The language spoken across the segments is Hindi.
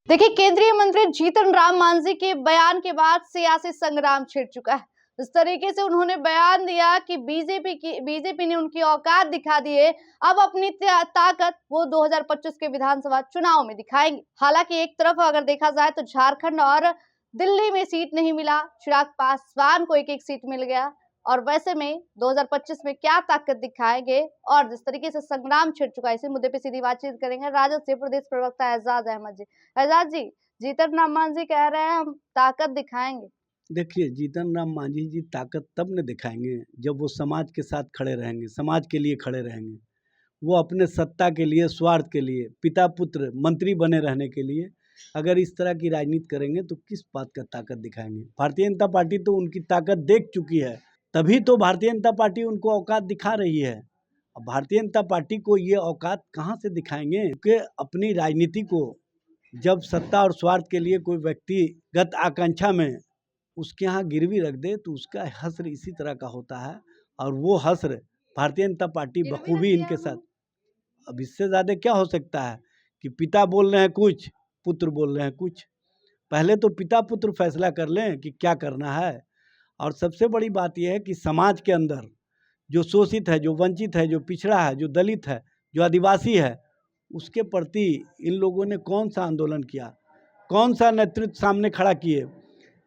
देखिए, केंद्रीय मंत्री जीतन राम मांझी के बयान के बाद सियासी संग्राम छिड़ चुका है। इस तरीके से उन्होंने बयान दिया कि बीजेपी ने उनकी औकात दिखा दी है। अब अपनी ताकत वो 2025 के विधानसभा चुनाव में दिखाएंगे। हालांकि एक तरफ अगर देखा जाए तो झारखंड और दिल्ली में सीट नहीं मिला, चिराग पासवान को एक एक सीट मिल गया। और वैसे में 2025 में क्या ताकत दिखाएंगे और जिस तरीके से संग्राम छिड़ चुका है, इसी मुद्दे पे सीधी बातचीत करेंगे राजद से प्रदेश प्रवक्ता एजाज अहमद जी। एजाज जी, जीतन राम मांझी कह रहे हैं हम ताकत दिखाएंगे। देखिए, जीतन राम मांझी जी ताकत तब न दिखाएंगे जब वो समाज के साथ खड़े रहेंगे, समाज के लिए खड़े रहेंगे। वो अपने सत्ता के लिए, स्वार्थ के लिए, पिता पुत्र मंत्री बने रहने के लिए अगर इस तरह की राजनीति करेंगे तो किस बात का ताकत दिखाएंगे। भारतीय जनता पार्टी तो उनकी ताकत देख चुकी है, तभी तो भारतीय जनता पार्टी उनको औकात दिखा रही है। अब भारतीय जनता पार्टी को ये औकात कहाँ से दिखाएंगे कि अपनी राजनीति को जब सत्ता और स्वार्थ के लिए कोई व्यक्तिगत आकांक्षा में उसके यहाँ गिरवी रख दे तो उसका हश्र इसी तरह का होता है। और वो हश्र भारतीय जनता पार्टी बखूबी इनके साथ, अब इससे ज़्यादा क्या हो सकता है कि पिता बोल रहे हैं कुछ, पुत्र बोल रहे हैं कुछ। पहले तो पिता पुत्र फैसला कर लें कि क्या करना है। और सबसे बड़ी बात यह है कि समाज के अंदर जो शोषित है, जो वंचित है, जो पिछड़ा है, जो दलित है, जो आदिवासी है, उसके प्रति इन लोगों ने कौन सा आंदोलन किया, कौन सा नेतृत्व सामने खड़ा किए।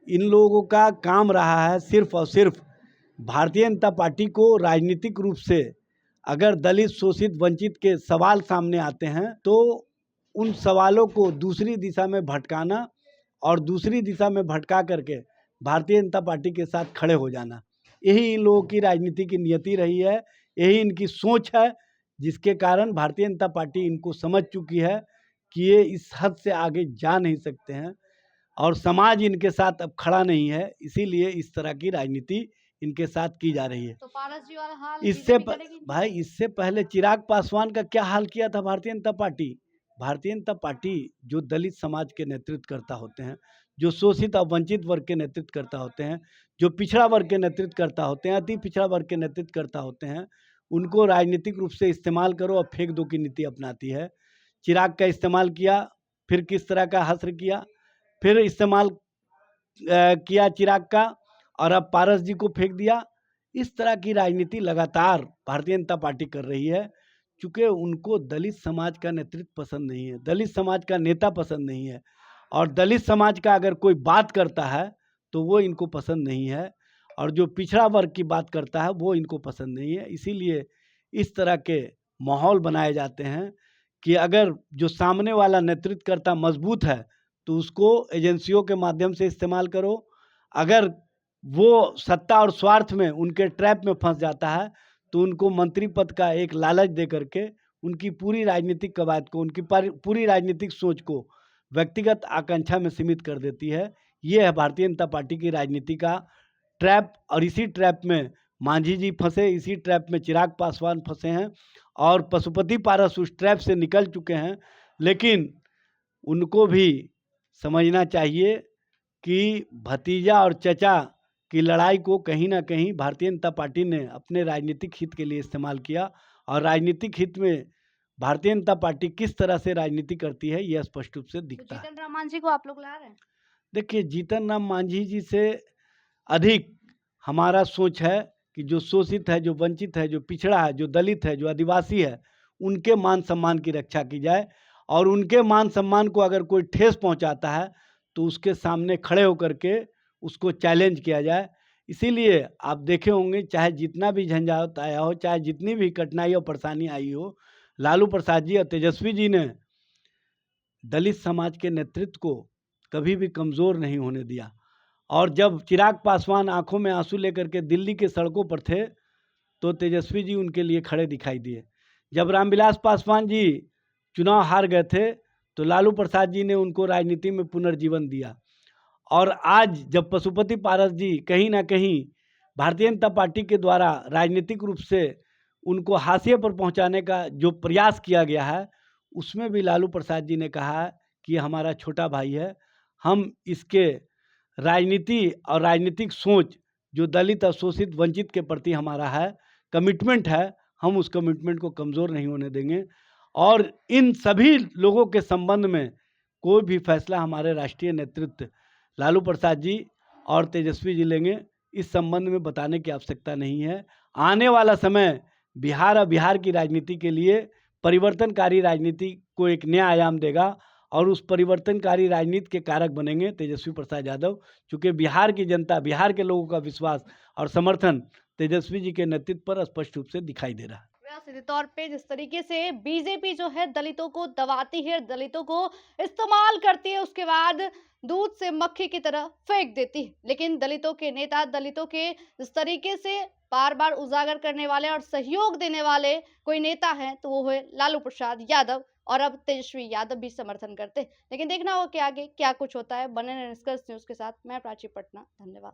इन लोगों का काम रहा है सिर्फ और सिर्फ भारतीय जनता पार्टी को राजनीतिक रूप से अगर दलित शोषित वंचित के सवाल सामने आते हैं तो उन सवालों को दूसरी दिशा में भटकाना और दूसरी दिशा में भटका करके भारतीय जनता पार्टी के साथ खड़े हो जाना। यही इन लोगों की राजनीति की नियति रही है, यही इनकी सोच है, जिसके कारण भारतीय जनता पार्टी इनको समझ चुकी है कि ये इस हद से आगे जा नहीं सकते हैं और समाज इनके साथ अब खड़ा नहीं है, इसीलिए इस तरह की राजनीति इनके साथ की जा रही है। तो पारस जी वाला हाल भाई इससे पहले चिराग पासवान का क्या हाल किया था भारतीय जनता पार्टी। भारतीय जनता पार्टी जो दलित समाज के नेतृत्व करता होते हैं, जो शोषित और वंचित वर्ग के नेतृत्व करता होते हैं, जो पिछड़ा वर्ग के नेतृत्व करता होते हैं, अति पिछड़ा वर्ग के नेतृत्व करता होते हैं, उनको राजनीतिक रूप से इस्तेमाल करो और फेंक दो की नीति अपनाती है। चिराग का इस्तेमाल किया, फिर किस तरह का हश्र किया, फिर इस्तेमाल किया चिराग का और अब पारस जी को फेंक दिया। इस तरह की राजनीति लगातार भारतीय जनता पार्टी कर रही है, चूँकि उनको दलित समाज का नेतृत्व पसंद नहीं है, दलित समाज का नेता पसंद नहीं है और दलित समाज का अगर कोई बात करता है तो वो इनको पसंद नहीं है और जो पिछड़ा वर्ग की बात करता है वो इनको पसंद नहीं है। इसीलिए इस तरह के माहौल बनाए जाते हैं कि अगर जो सामने वाला नेतृत्वकर्ता मजबूत है तो उसको एजेंसियों के माध्यम से इस्तेमाल करो। अगर वो सत्ता और स्वार्थ में उनके ट्रैप में फंस जाता है तो उनको मंत्री पद का एक लालच दे करके उनकी पूरी राजनीतिक कवायद को, उनकी पूरी राजनीतिक सोच को व्यक्तिगत आकांक्षा में सीमित कर देती है। ये है भारतीय जनता पार्टी की राजनीति का ट्रैप और इसी ट्रैप में मांझी जी फंसे, इसी ट्रैप में चिराग पासवान फंसे हैं और पशुपति पारस उस ट्रैप से निकल चुके हैं। लेकिन उनको भी समझना चाहिए कि भतीजा और चचा की लड़ाई को कहीं ना कहीं भारतीय जनता पार्टी ने अपने राजनीतिक हित के लिए इस्तेमाल किया और राजनीतिक हित में भारतीय जनता पार्टी किस तरह से राजनीति करती है यह स्पष्ट रूप से दिखता है। जीतन राम मांझी को आप लोग ला रहे हैं? देखिए, जीतन राम मांझी जी से अधिक हमारा सोच है कि जो शोषित है, जो वंचित है, जो पिछड़ा है, जो दलित है, जो आदिवासी है, उनके मान सम्मान की रक्षा की जाए और उनके मान सम्मान को अगर कोई ठेस पहुंचाता है तो उसके सामने खड़े होकर के उसको चैलेंज किया जाए। इसीलिए आप देखे होंगे चाहे जितना भी झंझावात आया हो, चाहे जितनी भी कठिनाई और परेशानी आई हो, लालू प्रसाद जी और तेजस्वी जी ने दलित समाज के नेतृत्व को कभी भी कमज़ोर नहीं होने दिया। और जब चिराग पासवान आंखों में आंसू लेकर के दिल्ली के सड़कों पर थे तो तेजस्वी जी उनके लिए खड़े दिखाई दिए। जब रामविलास पासवान जी चुनाव हार गए थे तो लालू प्रसाद जी ने उनको राजनीति में पुनर्जीवन दिया। और आज जब पशुपति पारस जी कहीं ना कहीं भारतीय जनता पार्टी के द्वारा राजनीतिक रूप से उनको हाशिए पर पहुंचाने का जो प्रयास किया गया है, उसमें भी लालू प्रसाद जी ने कहा है कि हमारा छोटा भाई है, हम इसके राजनीति और राजनीतिक सोच जो दलित और शोषित वंचित के प्रति हमारा है, कमिटमेंट है, हम उस कमिटमेंट को कमज़ोर नहीं होने देंगे। और इन सभी लोगों के संबंध में कोई भी फैसला हमारे राष्ट्रीय नेतृत्व लालू प्रसाद जी और तेजस्वी जी लेंगे, इस संबंध में बताने की आवश्यकता नहीं है। आने वाला समय बिहार और बिहार की राजनीति के लिए परिवर्तनकारी राजनीति को एक नया आयाम देगा और उस परिवर्तनकारी राजनीति के कारक बनेंगे तेजस्वी प्रसाद यादव। चूँकि बिहार की जनता, बिहार के लोगों का विश्वास और समर्थन तेजस्वी जी के नेतृत्व पर स्पष्ट रूप से दिखाई दे रहा है। सीधे तौर पे जिस तरीके से बीजेपी जो है दलितों को दबाती है, दलितों को इस्तेमाल करती है, उसके बाद दूध से मक्खी की तरह फेंक देती है। लेकिन दलितों के नेता, दलितों के जिस तरीके से बार बार उजागर करने वाले और सहयोग देने वाले कोई नेता हैं तो वो है लालू प्रसाद यादव, और अब तेजस्वी यादव भी समर्थन करते हैं। लेकिन देखना होगा कि आगे क्या कुछ होता है। बने रहिए निष्कर्ष न्यूज के साथ। मैं प्राची पटना, धन्यवाद।